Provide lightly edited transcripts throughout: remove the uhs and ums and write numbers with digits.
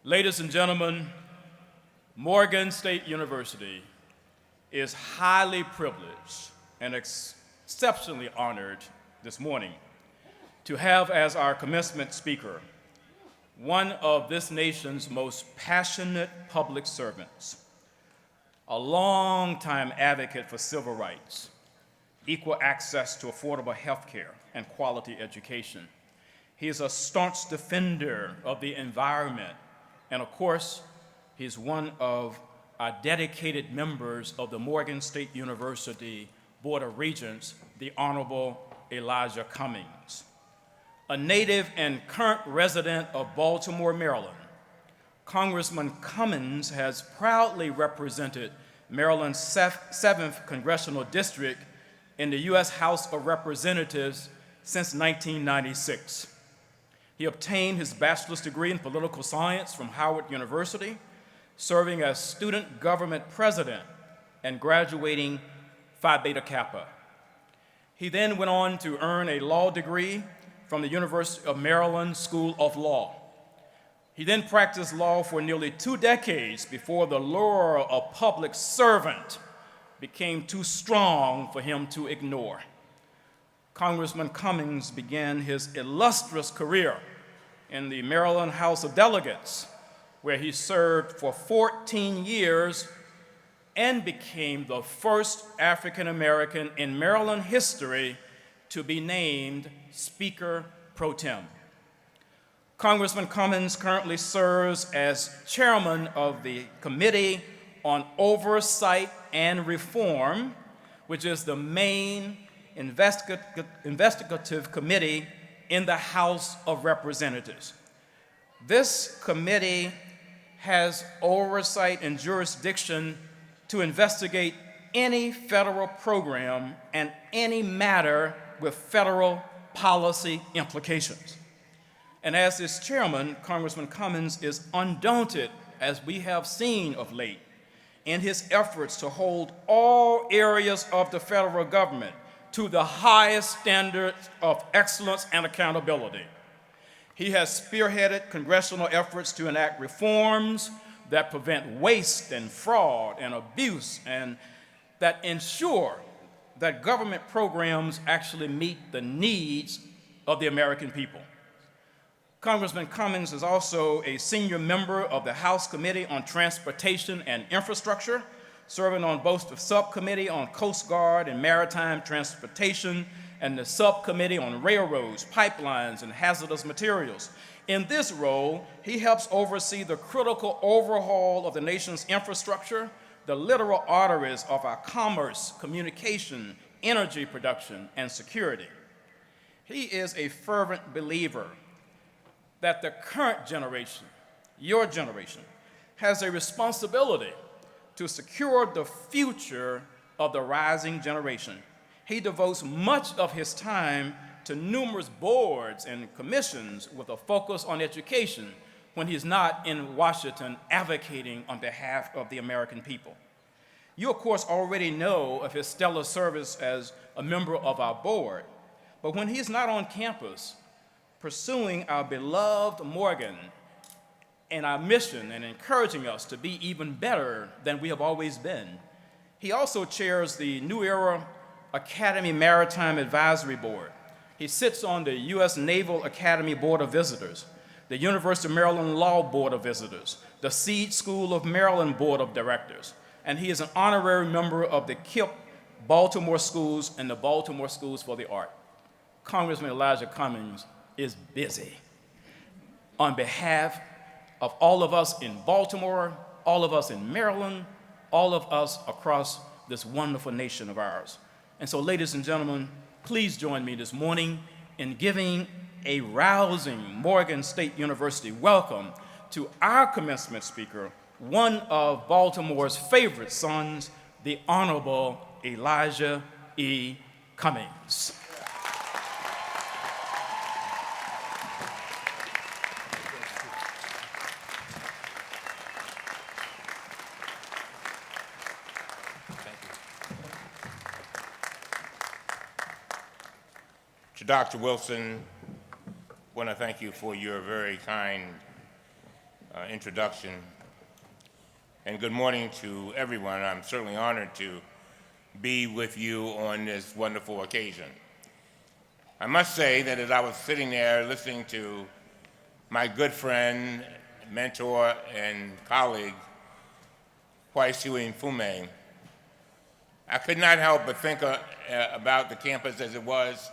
Ladies and gentlemen, Morgan State University is highly privileged and exceptionally honored this morning to have as our commencement speaker one of this nation's most passionate public servants, a longtime advocate for civil rights, equal access to affordable health care and quality education. He is a staunch defender of the environment, and of course, he's one of our dedicated members of the Morgan State University Board of Regents, the Honorable Elijah Cummings. A native and current resident of Baltimore, Maryland, Congressman Cummings has proudly represented Maryland's 7th Congressional District in the U.S. House of Representatives since 1996. He obtained his bachelor's degree in political science from Howard University, serving as student government president and graduating Phi Beta Kappa. He then went on to earn a law degree from the University of Maryland School of Law. He then practiced law for nearly 2 decades before the lure of public servant became too strong for him to ignore. Congressman Cummings began his illustrious career in the Maryland House of Delegates, where he served for 14 years and became the first African American in Maryland history to be named Speaker Pro Tem. Congressman Cummings currently serves as chairman of the Committee on Oversight and Reform, which is the main investigative committee in the House of Representatives. This committee has oversight and jurisdiction to investigate any federal program and any matter with federal policy implications. And as its chairman, Congressman Cummings is undaunted, as we have seen of late, in his efforts to hold all areas of the federal government to the highest standards of excellence and accountability. He has spearheaded congressional efforts to enact reforms that prevent waste and fraud and abuse and that ensure that government programs actually meet the needs of the American people. Congressman Cummings is also a senior member of the House Committee on Transportation and Infrastructure, serving on both the Subcommittee on Coast Guard and Maritime Transportation and the Subcommittee on Railroads, Pipelines, and Hazardous Materials. In this role, he helps oversee the critical overhaul of the nation's infrastructure, the literal arteries of our commerce, communication, energy production, and security. He is a fervent believer that the current generation, your generation, has a responsibility to secure the future of the rising generation. He devotes much of his time to numerous boards and commissions with a focus on education when he's not in Washington advocating on behalf of the American people. You, of course, already know of his stellar service as a member of our board, but when he's not on campus pursuing our beloved Morgan and our mission and encouraging us to be even better than we have always been, he also chairs the New Era Academy Maritime Advisory Board. He sits on the U.S. Naval Academy Board of Visitors, the University of Maryland Law Board of Visitors, the Seed School of Maryland Board of Directors, and he is an honorary member of the KIPP Baltimore Schools and the Baltimore Schools for the Art. Congressman Elijah Cummings is busy. On behalf of all of us in Baltimore, all of us in Maryland, all of us across this wonderful nation of ours. And so, ladies and gentlemen, please join me this morning in giving a rousing Morgan State University welcome to our commencement speaker, one of Baltimore's favorite sons, the Honorable Elijah E. Cummings. To Dr. Wilson, I want to thank you for your very kind introduction. And good morning to everyone. I'm certainly honored to be with you on this wonderful occasion. I must say that as I was sitting there listening to my good friend, mentor, and colleague, Huaisui Mfume, I could not help but think about the campus as it was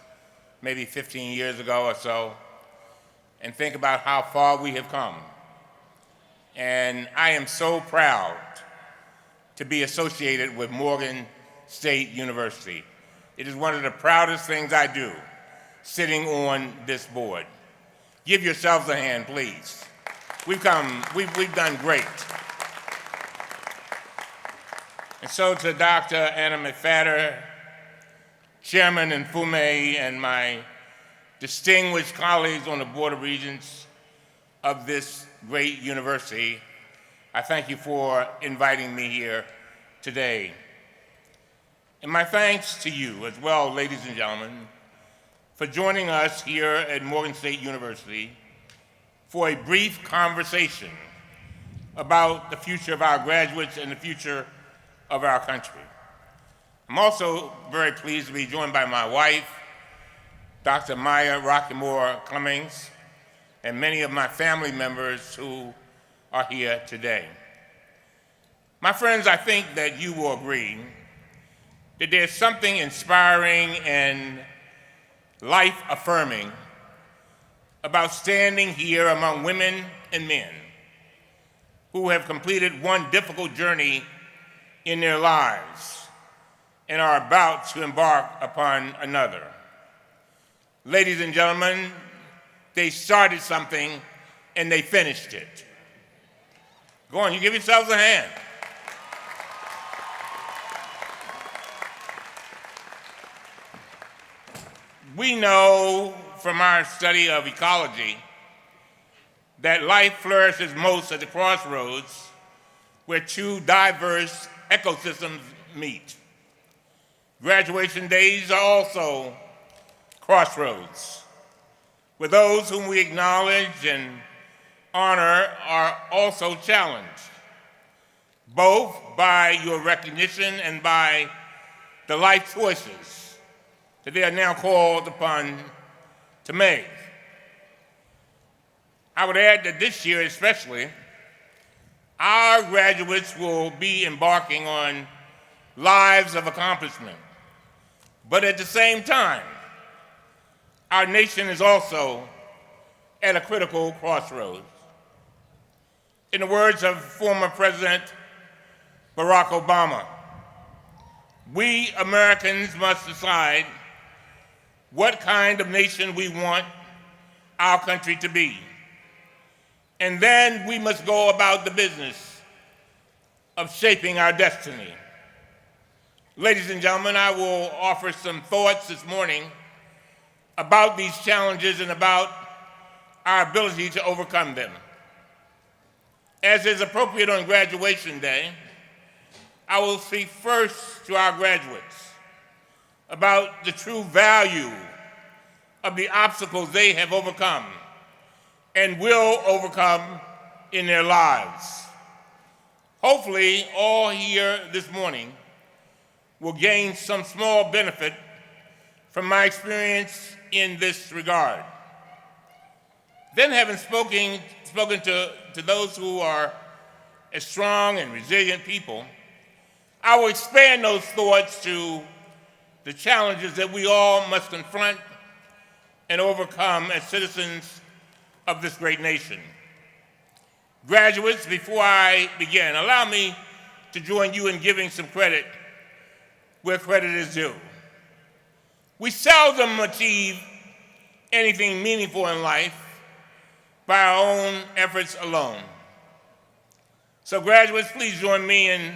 maybe 15 years ago or so, and think about how far we have come. And I am so proud to be associated with Morgan State University. It is one of the proudest things I do, sitting on this board. Give yourselves a hand, please. We've done great. And so to Dr. Anna McFadder, Chairman Mfume, and my distinguished colleagues on the Board of Regents of this great university, I thank you for inviting me here today. And my thanks to you as well, ladies and gentlemen, for joining us here at Morgan State University for a brief conversation about the future of our graduates and the future of our country. I'm also very pleased to be joined by my wife, Dr. Maya Rockymore Cummings, and many of my family members who are here today. My friends, I think that you will agree that there's something inspiring and life-affirming about standing here among women and men who have completed one difficult journey in their lives and are about to embark upon another. Ladies and gentlemen, they started something and they finished it. Go on, you give yourselves a hand. We know from our study of ecology that life flourishes most at the crossroads where two diverse ecosystems meet. Graduation days are also crossroads, where those whom we acknowledge and honor are also challenged, both by your recognition and by the life choices that they are now called upon to make. I would add that this year especially, our graduates will be embarking on lives of accomplishment. But at the same time, our nation is also at a critical crossroads. In the words of former President Barack Obama, we Americans must decide what kind of nation we want our country to be. And then we must go about the business of shaping our destiny. Ladies and gentlemen, I will offer some thoughts this morning about these challenges and about our ability to overcome them. As is appropriate on graduation day, I will speak first to our graduates about the true value of the obstacles they have overcome and will overcome in their lives. Hopefully, all here this morning will gain some small benefit from my experience in this regard. Then, having spoken to those who are a strong and resilient people, I will expand those thoughts to the challenges that we all must confront and overcome as citizens of this great nation. Graduates, before I begin, allow me to join you in giving some credit where credit is due. We seldom achieve anything meaningful in life by our own efforts alone. So graduates, please join me in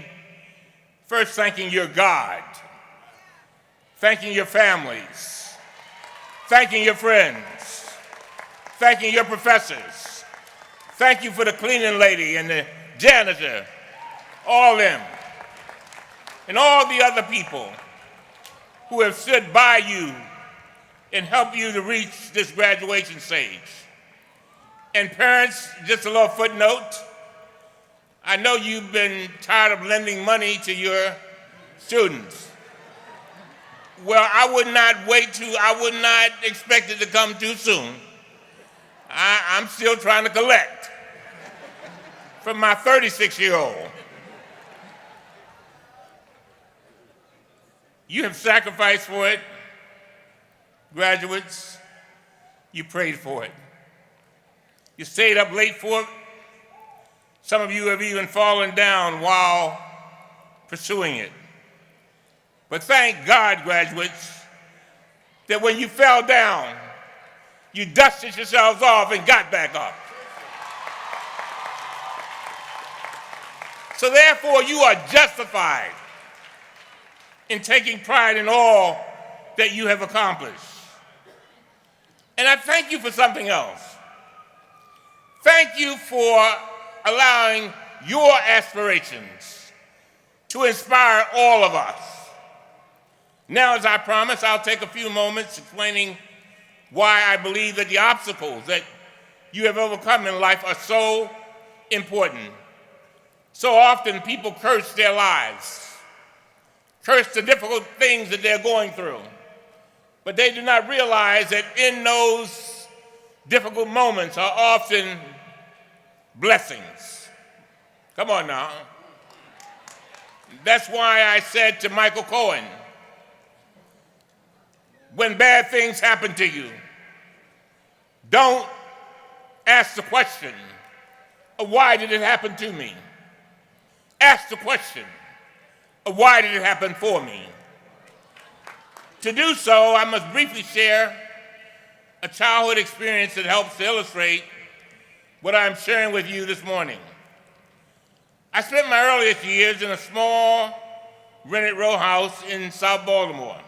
first thanking your God, thanking your families, thanking your friends, thanking your professors. Thank you for the cleaning lady and the janitor, all of them, and all the other people who have stood by you and helped you to reach this graduation stage. And parents, just a little footnote. I know you've been tired of lending money to your students. Well, I would not expect it to come too soon. I'm still trying to collect from my 36-year-old. You have sacrificed for it, graduates. You prayed for it. You stayed up late for it. Some of you have even fallen down while pursuing it. But thank God, graduates, that when you fell down, you dusted yourselves off and got back up. So therefore, you are justified in taking pride in all that you have accomplished. And I thank you for something else. Thank you for allowing your aspirations to inspire all of us. Now, as I promised, I'll take a few moments explaining why I believe that the obstacles that you have overcome in life are so important. So often people curse their lives, curse the difficult things that they're going through, but they do not realize that in those difficult moments are often blessings. Come on now. That's why I said to Michael Cohen, when bad things happen to you, don't ask the question of why did it happen to me? Ask the question of why did it happen for me? To do so, I must briefly share a childhood experience that helps to illustrate what I'm sharing with you this morning. I spent my earliest years in a small rented row house in South Baltimore.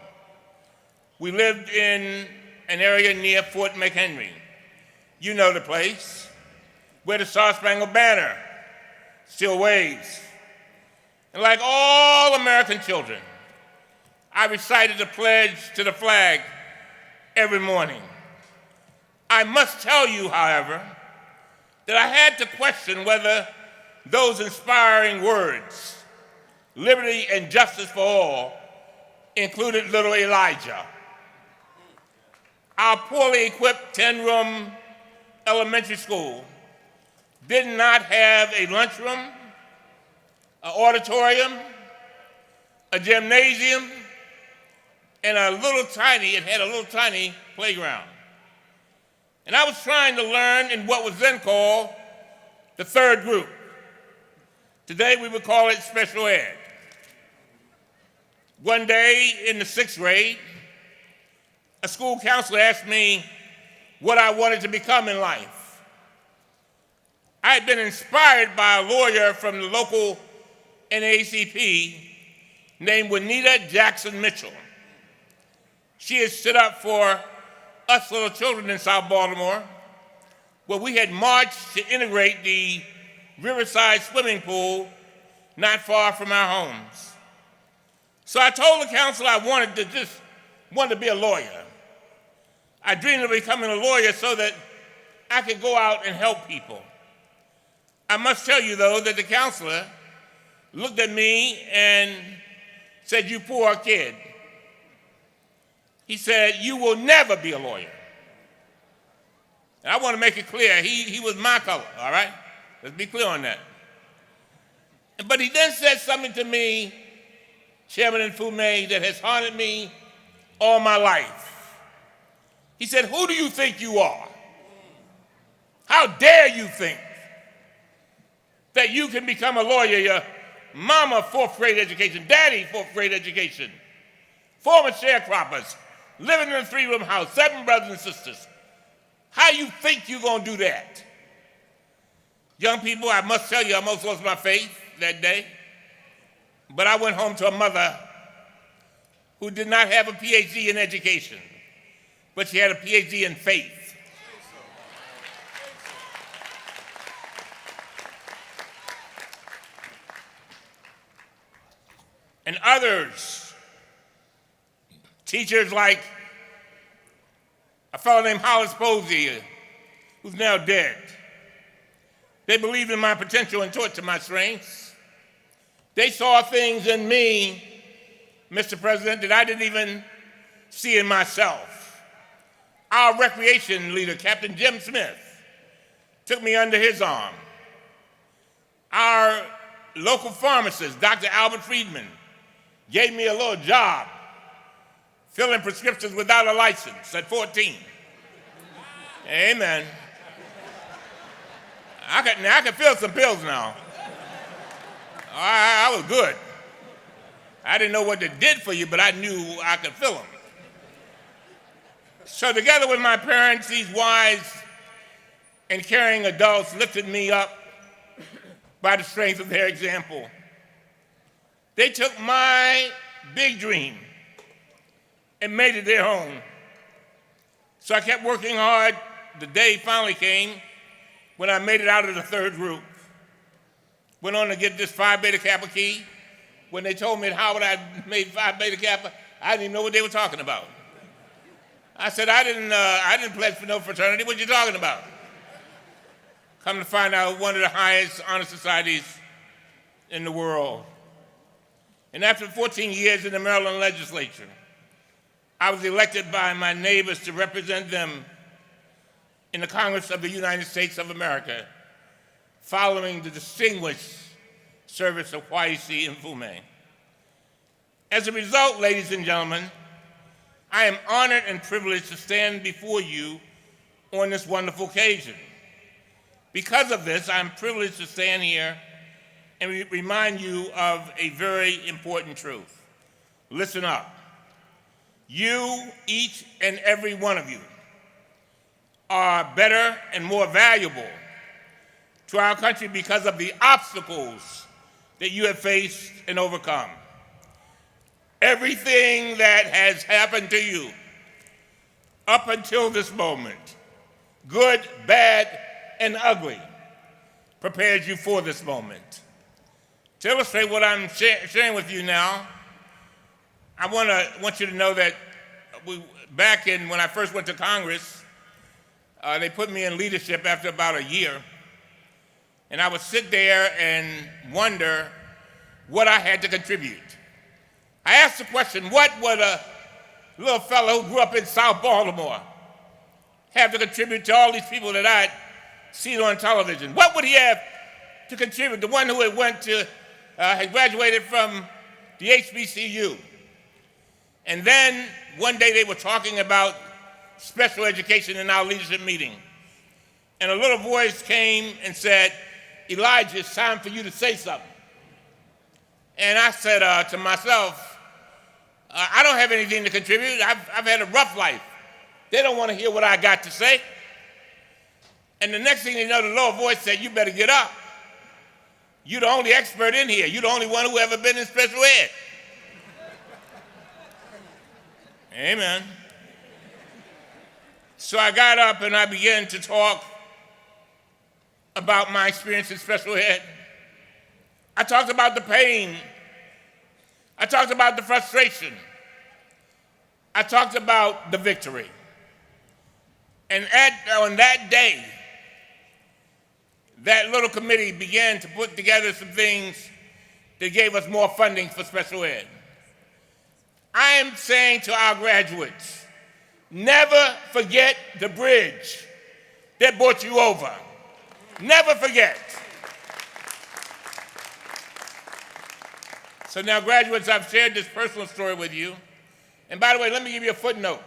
We lived in an area near Fort McHenry. You know the place, where the Star-Spangled Banner still waves. And like all American children, I recited the pledge to the flag every morning. I must tell you, however, that I had to question whether those inspiring words, liberty and justice for all, included little Elijah. Our poorly equipped 10-room elementary school did not have a lunchroom, an auditorium, a gymnasium, and it had a little tiny playground. And I was trying to learn in what was then called the third group. Today we would call it special ed. One day in the 6th grade, a school counselor asked me what I wanted to become in life. I had been inspired by a lawyer from the local NAACP named Juanita Jackson Mitchell. She had stood up for us little children in South Baltimore, where we had marched to integrate the Riverside swimming pool not far from our homes. So I told the counselor I wanted to be a lawyer. I dreamed of becoming a lawyer so that I could go out and help people. I must tell you, though, that the counselor looked at me and said, "You poor kid." He said, "You will never be a lawyer." And I want to make it clear, he was my color, all right? Let's be clear on that. But he then said something to me, Chairman Nfume, that has haunted me all my life. He said, "Who do you think you are? How dare you think that you can become a lawyer? Your mama, 4th grade education, daddy, 4th grade education, former sharecroppers, living in a 3-room house, 7 brothers and sisters. How you think you're going to do that?" Young people, I must tell you, I almost lost my faith that day. But I went home to a mother who did not have a PhD in education, but she had a PhD in faith. And others, teachers like a fellow named Hollis Posey, who's now dead, They believed in my potential and taught to my strengths. They saw things in me, Mr. President, that I didn't even see in myself. Our recreation leader, Captain Jim Smith, took me under his arm. Our local pharmacist, Dr. Albert Friedman, gave me a little job filling prescriptions without a license at 14. Amen. I can fill some pills now. I was good. I didn't know what they did for you, but I knew I could fill them. So together with my parents, these wise and caring adults lifted me up by the strength of their example. They took my big dream and made it their own. So I kept working hard. The day finally came when I made it out of the third group. Went on to get this Phi Beta Kappa key. When they told me at Howard I made Phi Beta Kappa, I didn't even know what they were talking about. I said, I didn't pledge for no fraternity. What you talking about? Come to find out, one of the highest honor societies in the world. And after 14 years in the Maryland legislature, I was elected by my neighbors to represent them in the Congress of the United States of America, following the distinguished service of Kwesi Mfume. As a result, ladies and gentlemen, I am honored and privileged to stand before you on this wonderful occasion. Because of this, I'm privileged to stand here and remind you of a very important truth. Listen up. You, each and every one of you, are better and more valuable to our country because of the obstacles that you have faced and overcome. Everything that has happened to you up until this moment, good, bad, and ugly, prepares you for this moment. To illustrate what I'm sharing with you now, I want you to know that when I first went to Congress, they put me in leadership after about a year. And I would sit there and wonder what I had to contribute. I asked the question, what would a little fellow who grew up in South Baltimore have to contribute to all these people that I'd seen on television? What would he have to contribute? The one who had graduated from the HBCU. And then one day they were talking about special education in our leadership meeting. And a little voice came and said, Elijah, it's time for you to say something. And I said to myself, I don't have anything to contribute. I've had a rough life. They don't want to hear what I got to say. And the next thing you know, the little voice said, you better get up. You're the only expert in here. You're the only one who ever been in special ed. Amen. So I got up and I began to talk about my experience in special ed. I talked about the pain. I talked about the frustration. I talked about the victory. And on that day, that little committee began to put together some things that gave us more funding for special ed. I am saying to our graduates, never forget the bridge that brought you over. Never forget. So now, graduates, I've shared this personal story with you. And by the way, let me give you a footnote.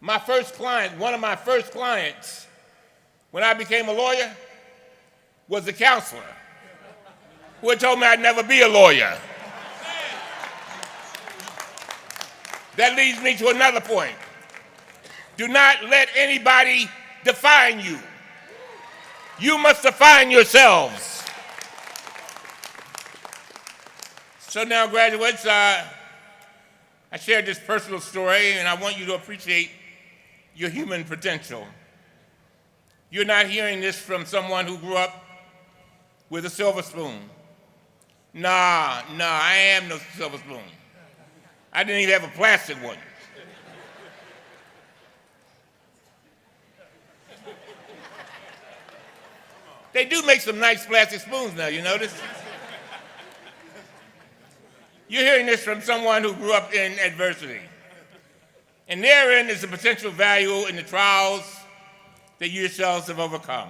My first client, one of my first clients, when I became a lawyer, was a counselor who had told me I'd never be a lawyer. That leads me to another point. Do not let anybody define you. You must define yourselves. So now, graduates, I shared this personal story, and I want you to appreciate your human potential. You're not hearing this from someone who grew up with a silver spoon. Nah, I am no silver spoon. I didn't even have a plastic one. They do make some nice plastic spoons now, you notice? You're hearing this from someone who grew up in adversity. And therein is the potential value in the trials that you yourselves have overcome.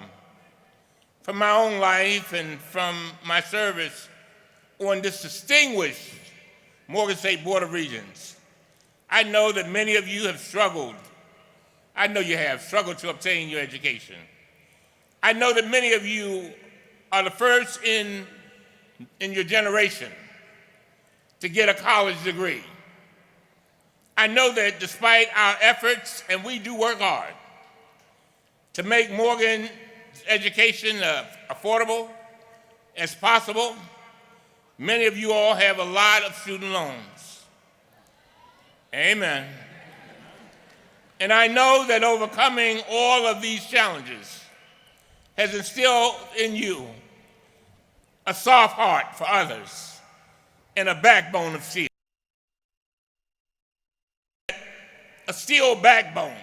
From my own life and from my service on this distinguished Morgan State Board of Regents, I know that many of you have struggled. I know you have struggled to obtain your education. I know that many of you are the first in your generation to get a college degree. I know that despite our efforts, and we do work hard, to make Morgan's education affordable as possible, many of you all have a lot of student loans. Amen. And I know that overcoming all of these challenges has instilled in you a soft heart for others and a backbone of steel. A steel backbone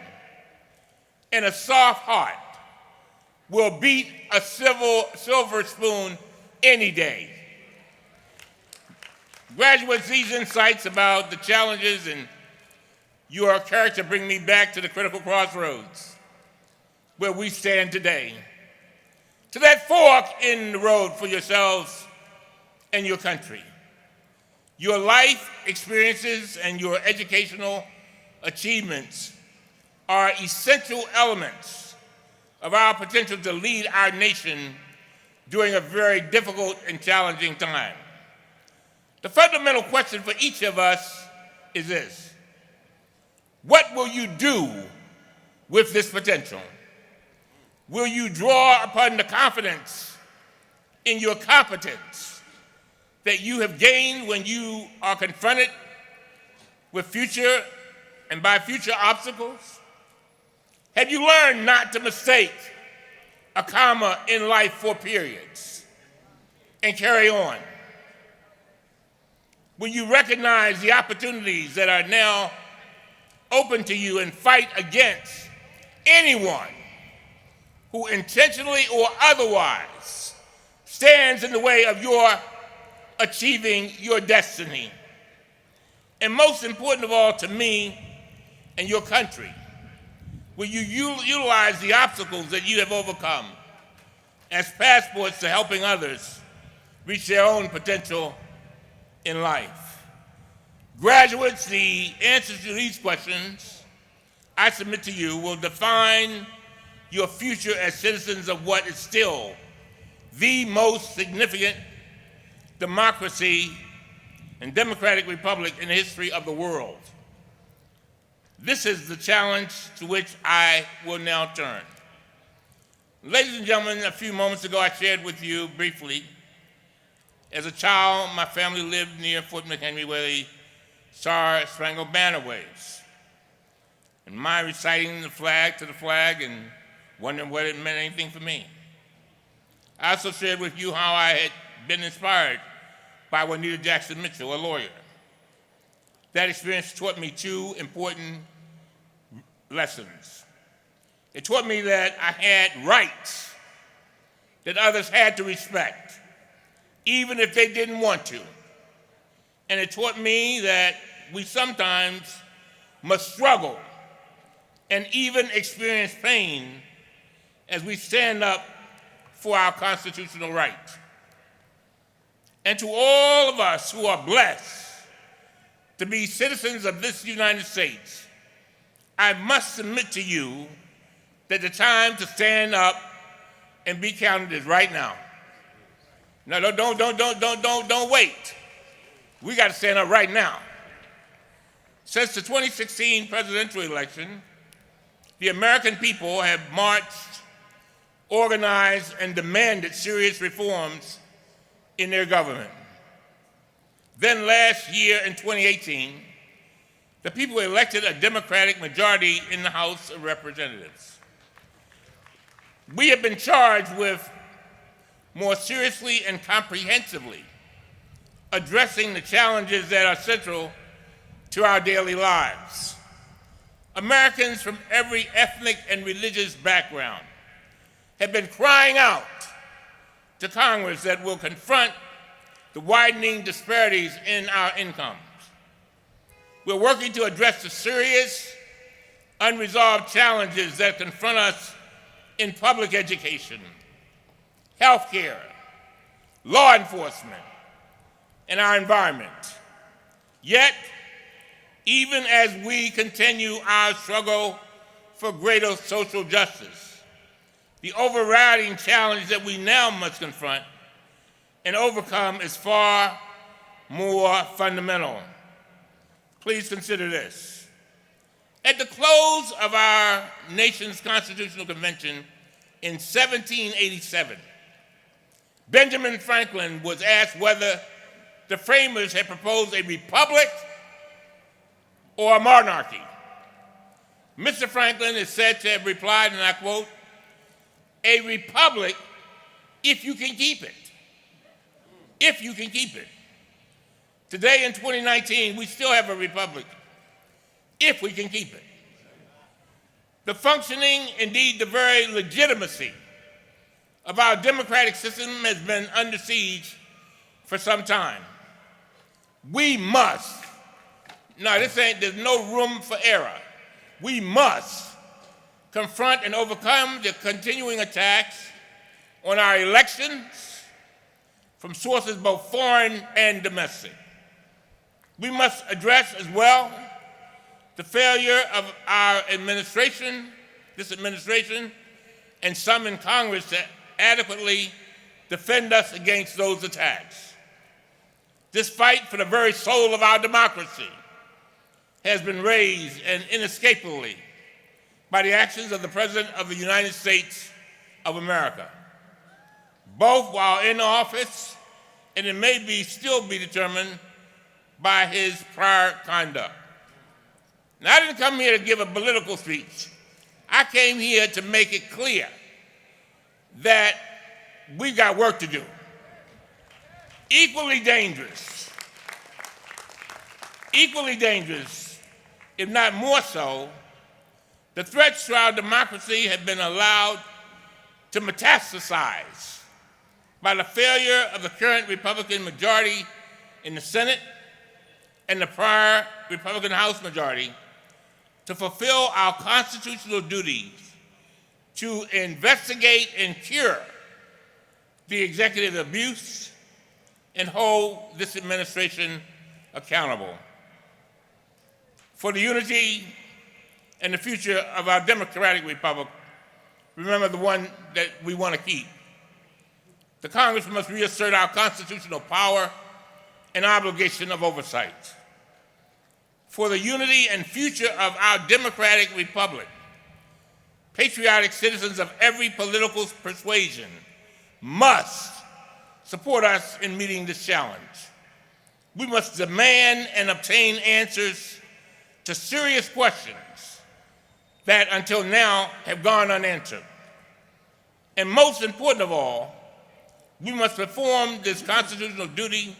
and a soft heart will beat a silver spoon any day. Graduates, these insights about the challenges and your character bring me back to the critical crossroads where we stand today. To that fork in the road for yourselves and your country. Your life experiences and your educational achievements are essential elements of our potential to lead our nation during a very difficult and challenging time. The fundamental question for each of us is this: what will you do with this potential? Will you draw upon the confidence in your competence that you have gained when you are confronted with future and by future obstacles? Have you learned not to mistake a comma in life for periods and carry on? Will you recognize the opportunities that are now open to you and fight against anyone who intentionally or otherwise stands in the way of your achieving your destiny? And most important of all to me and your country, will you utilize the obstacles that you have overcome as passports to helping others reach their own potential in life? Graduates, the answers to these questions, I submit to you, will define your future as citizens of what is still the most significant democracy and democratic republic in the history of the world. This is the challenge to which I will now turn. Ladies and gentlemen, a few moments ago I shared with you briefly, as a child, my family lived near Fort McHenry where the Star Spangled Banner waves. And my reciting the flag to the flag and wondering whether it meant anything for me. I also shared with you how I had been inspired by Juanita Jackson Mitchell, a lawyer. That experience taught me two important lessons. It taught me that I had rights that others had to respect, even if they didn't want to. And it taught me that we sometimes must struggle and even experience pain as we stand up for our constitutional rights. And to all of us who are blessed to be citizens of this United States, I must submit to you that the time to stand up and be counted is right now. No, don't wait. We got to stand up right now. Since the 2016 presidential election, the American people have marched, organized, and demanded serious reforms in their government. Then last year in 2018, the people elected a Democratic majority in the House of Representatives. We have been charged with more seriously and comprehensively addressing the challenges that are central to our daily lives. Americans from every ethnic and religious background have been crying out to Congress that will confront the widening disparities in our incomes. We're working to address the serious, unresolved challenges that confront us in public education, healthcare, law enforcement, and our environment. Yet, even as we continue our struggle for greater social justice, the overriding challenge that we now must confront and overcome is far more fundamental. Please consider this. At the close of our nation's Constitutional Convention in 1787, Benjamin Franklin was asked whether the framers had proposed a republic or a monarchy. Mr. Franklin is said to have replied, and I quote, "A republic if you can keep it." If you can keep it. Today in 2019, we still have a republic, if we can keep it. The functioning, indeed the very legitimacy of our democratic system has been under siege for some time. We must, there's no room for error. We must confront and overcome the continuing attacks on our elections from sources both foreign and domestic. We must address as well the failure of our administration, this administration, and some in Congress to adequately defend us against those attacks. This fight for the very soul of our democracy has been raised and inescapably by the actions of the President of the United States of America, both while in office and it may still be determined by his prior conduct. Now, I didn't come here to give a political speech. I came here to make it clear that we've got work to do. Equally dangerous, if not more so, the threats to our democracy have been allowed to metastasize by the failure of the current Republican majority in the Senate and the prior Republican House majority to fulfill our constitutional duties to investigate and cure the executive abuse and hold this administration accountable. For the unity and the future of our democratic republic, remember the one that we want to keep. The Congress must reassert our constitutional power and obligation of oversight. For the unity and future of our democratic republic, patriotic citizens of every political persuasion must support us in meeting this challenge. We must demand and obtain answers to serious questions that until now have gone unanswered. And most important of all, we must perform this constitutional duty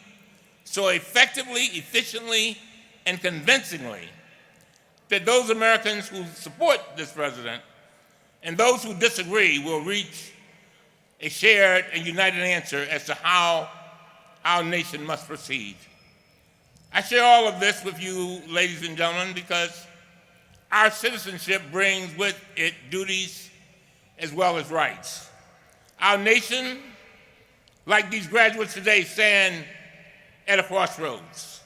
so effectively, efficiently, and convincingly that those Americans who support this president and those who disagree will reach a shared and united answer as to how our nation must proceed. I share all of this with you, ladies and gentlemen, because our citizenship brings with it duties as well as rights. Our nation, like these graduates today, stand at a crossroads.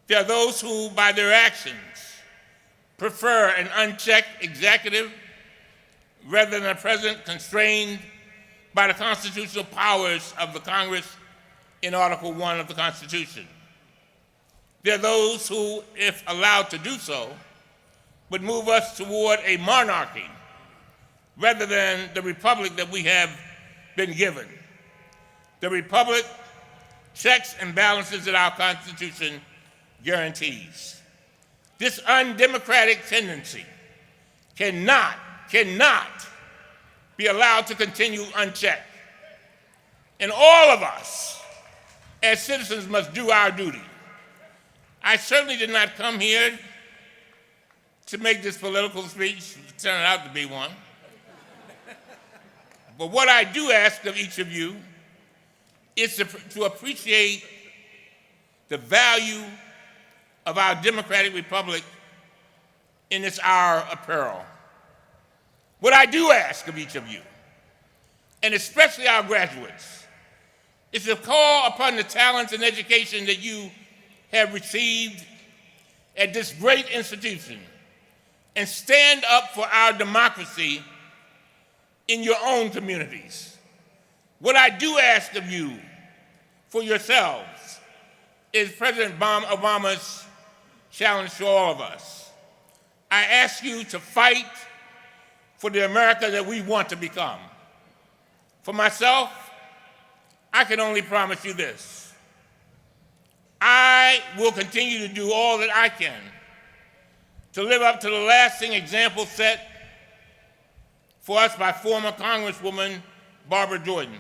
There are those who, by their actions, prefer an unchecked executive rather than a president constrained by the constitutional powers of the Congress in Article 1 of the Constitution. There are those who, if allowed to do so, would move us toward a monarchy rather than the republic that we have been given. The republic checks and balances that our Constitution guarantees. This undemocratic tendency cannot be allowed to continue unchecked. And all of us as citizens must do our duty. I certainly did not come here to make this political speech. It turned out to be one. But what I do ask of each of you is to appreciate the value of our democratic republic in its hour of peril. What I do ask of each of you, and especially our graduates, is to call upon the talents and education that you have received at this great institution and stand up for our democracy in your own communities. What I do ask of you for yourselves is President Obama's challenge to all of us. I ask you to fight for the America that we want to become. For myself, I can only promise you this. I will continue to do all that I can to live up to the lasting example set for us by former Congresswoman Barbara Jordan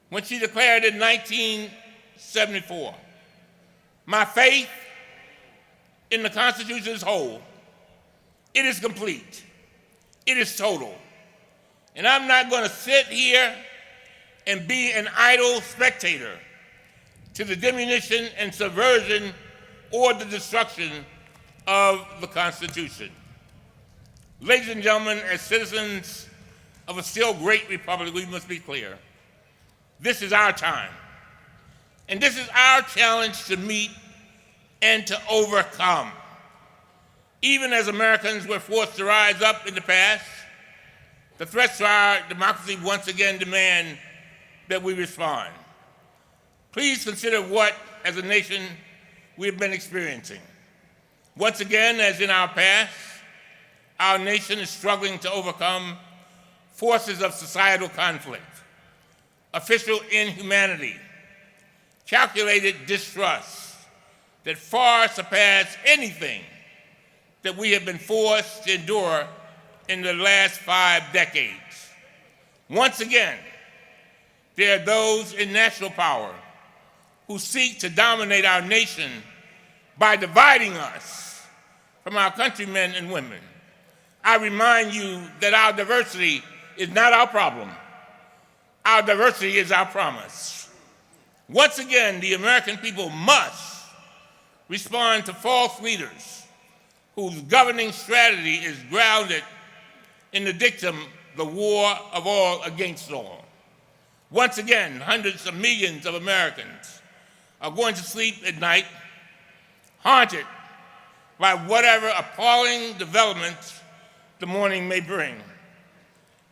when she declared in 1974, "My faith in the Constitution is whole. It is complete. It is total. And I'm not going to sit here and be an idle spectator to the diminution and subversion or the destruction of the Constitution." Ladies and gentlemen, as citizens of a still great republic, we must be clear. This is our time. And this is our challenge to meet and to overcome. Even as Americans were forced to rise up in the past, the threats to our democracy once again demand that we respond. Please consider what, as a nation, we have been experiencing. Once again, as in our past, our nation is struggling to overcome forces of societal conflict, official inhumanity, calculated distrust that far surpass anything that we have been forced to endure in the last 5 decades. Once again, there are those in national power who seek to dominate our nation by dividing us from our countrymen and women. I remind you that our diversity is not our problem. Our diversity is our promise. Once again, the American people must respond to false leaders whose governing strategy is grounded in the dictum, the war of all against all. Once again, hundreds of millions of Americans are going to sleep at night haunted by whatever appalling developments the morning may bring.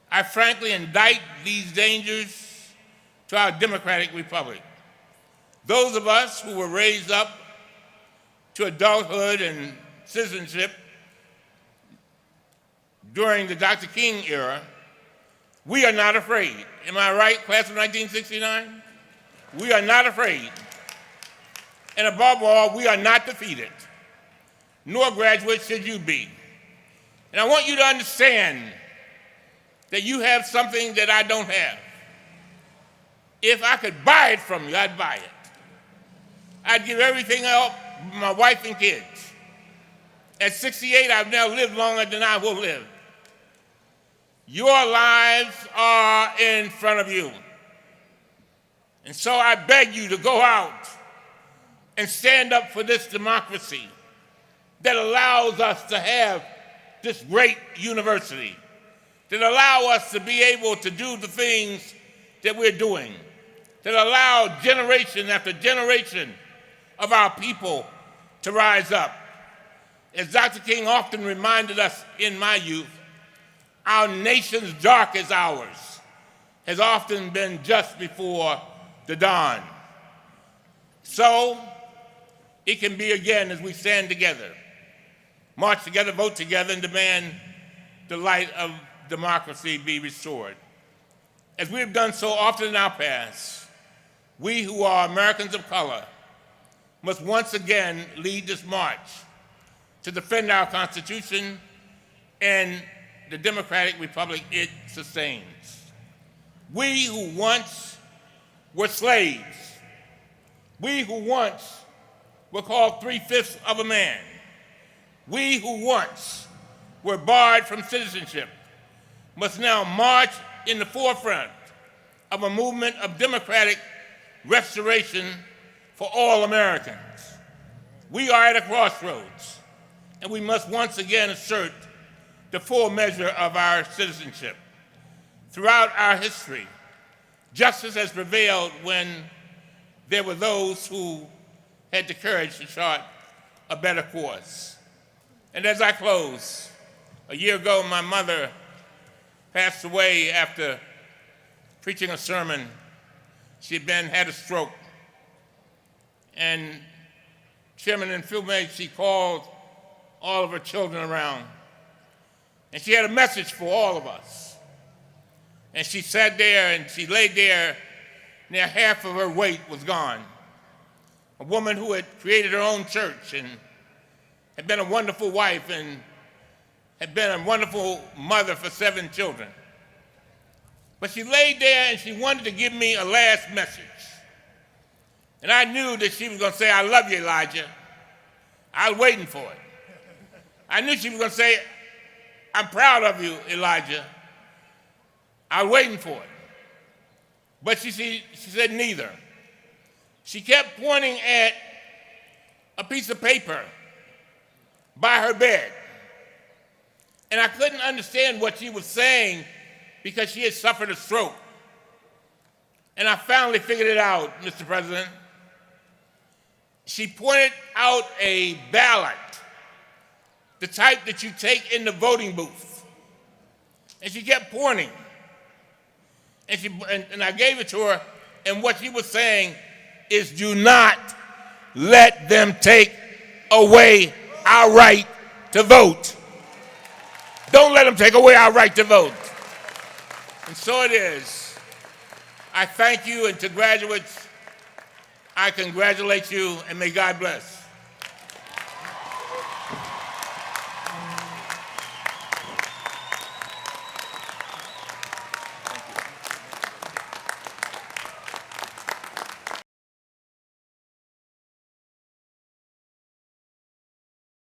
I frankly indict these dangers to our democratic republic. Those of us who were raised up to adulthood and citizenship during the Dr. King era, we are not afraid. Am I right, class of 1969? We are not afraid. And above all, we are not defeated, nor graduates should you be. And I want you to understand that you have something that I don't have. If I could buy it from you, I'd buy it. I'd give everything up, my wife and kids. At 68, I've now lived longer than I will live. Your lives are in front of you. And so I beg you to go out and stand up for this democracy that allows us to have this great university, that allow us to be able to do the things that we're doing, that allow generation after generation of our people to rise up. As Dr. King often reminded us in my youth, our nation's darkest hours has often been just before the dawn. So it can be again as we stand together, march together, vote together, and demand the light of democracy be restored. As we have done so often in our past, we who are Americans of color must once again lead this march to defend our Constitution and the democratic republic it sustains. We who once were slaves, we who once were called 3/5 of a man, we who once were barred from citizenship, must now march in the forefront of a movement of democratic restoration for all Americans. We are at a crossroads, and we must once again assert the full measure of our citizenship. Throughout our history, justice has prevailed when there were those who had the courage to chart a better course. And as I close, a year ago, my mother passed away after preaching a sermon. She had a stroke. And Chairman and Philmate, she called all of her children around. And she had a message for all of us. And she sat there and she laid there, near half of her weight was gone. A woman who had created her own church and had been a wonderful wife and had been a wonderful mother for 7 children. But she laid there and she wanted to give me a last message. And I knew that she was going to say, "I love you, Elijah." I was waiting for it. I knew she was going to say, "I'm proud of you, Elijah." I was waiting for it. But she said neither. She kept pointing at a piece of paper by her bed. And I couldn't understand what she was saying because she had suffered a stroke. And I finally figured it out, Mr. President. She pointed out a ballot, the type that you take in the voting booth. And she kept pointing. And I gave it to her, and what she was saying is, do not let them take away our right to vote. Don't let them take away our right to vote. And so it is. I thank you, and to graduates, I congratulate you, and may God bless.